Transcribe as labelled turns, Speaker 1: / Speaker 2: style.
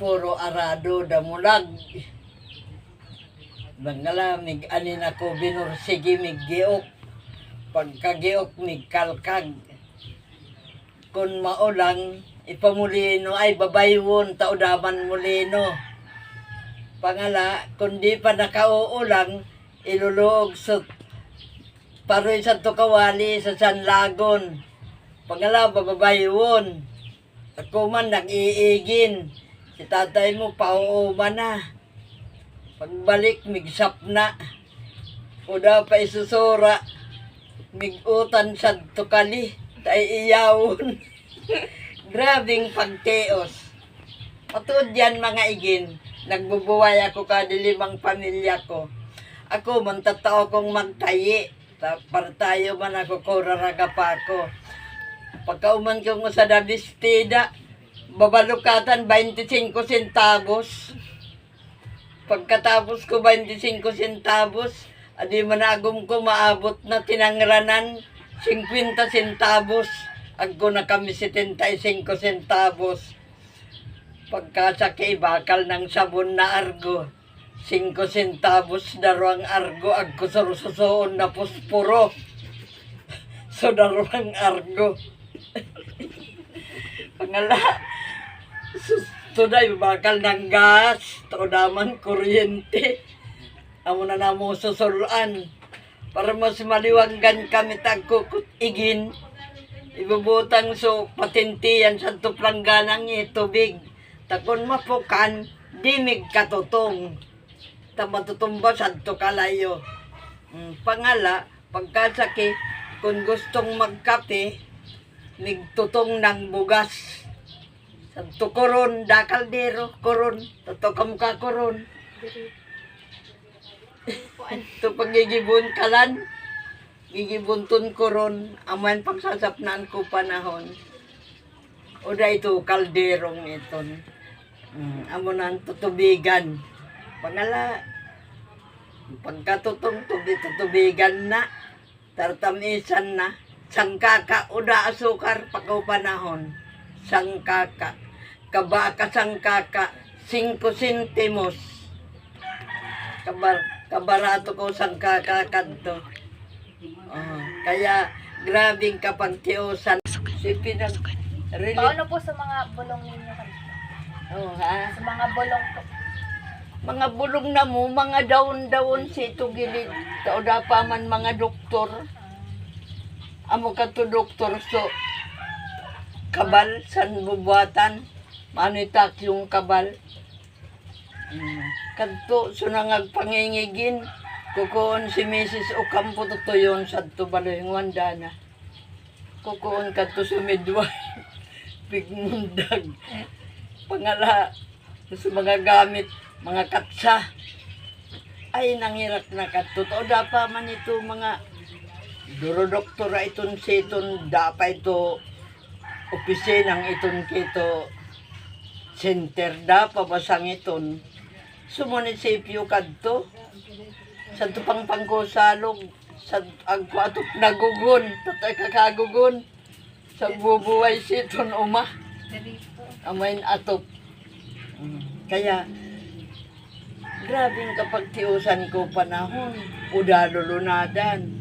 Speaker 1: puro arado damulag. Bangala mig anin ako binursigi mig giok. Pagkagiok mig kalkag. Kung maulang ipamulino ay babaywon taudaman mulino. Pangala kung di pa nakauulang iluluog sa paroy sa Tukawali sa Sanlagon. Pangala babaywon. Ako man nag-iigin. Si tatay mo pauuma na. Pagbalik migsap na. Uda pa isusura. Migutan sa Tukali. Tay iyawon. Grabing pagteos. Patuod yan mga igin. Nagbubuhay ako kada 5 pamilya ko. Ako man tatao kong magtayi. Para tayo man ako kuraraga pa ako. Pagkauman ko sa Dabistida, babalukatan 25 centavos. Pagkatapos ko 25 centavos, adi managom ko maabot na tinangranan 50 centavos. Agko na kami 75 centavos. Pagkasakay bakal ng sabon na argo, 5 centavos daruang argo, agko sususoon na posporo. So daruang argo. Pangala, tunay bakal ng gas, taudaman kuryente. Amo na namo susulan. Para mas maliwanggan kami tagkukut igin. Ibubutang so patentiyan sa tuplangganang tubig. Takon mapukan, dimig katutong. Tamatutumba sa tukalayo. Pangala, pagkasaki, kung gustong magkape, nigtutong ng bugas. Sa tukuron, dakaldero, koron, tutukam ka koron. Ito pagigibon kalan, gigibunton koron, aman pagsasapnaan ko panahon. O da ito, kalderong ito. Amo na tutubigan. Pangala, pagkatutong tutubigan na, tartamisan na, sangkaka, uda asukar, pakaw panahon. Sangkaka. Kabaka sangkaka, 5 centimos. Kabarato ko sangkaka kanto. Kaya, grabing kapagtiusan.
Speaker 2: Paano po sa mga bulong ninyo kanina? Sa mga bulong po.
Speaker 1: Mga bulong na mo, mga daon-daon si ito gilid. Tauda pa man mga doktor. Amo ka to doktor so kabal san bubuatan manitak yung kabal. Kadto so nangagpangingigin kukuon si Mrs. Ocampo tutuyon sa tubaloy Wandana. Kukuon kadto sa midwife bigmundag. Pangala sa mga gamit, mga katsa. Ay nangirak na kadto. Tauda pa man ito mga duro doktora iton siton dapat ito opisinang iton kito center dapat basang iton sa munisipyo kadto sa tupang pangkosalog sa agpatok nagugon tatay kakagugon sa bubuhay siton uma amain atop. Kaya grabing kapag tiusan ko panahon uda lulunadan.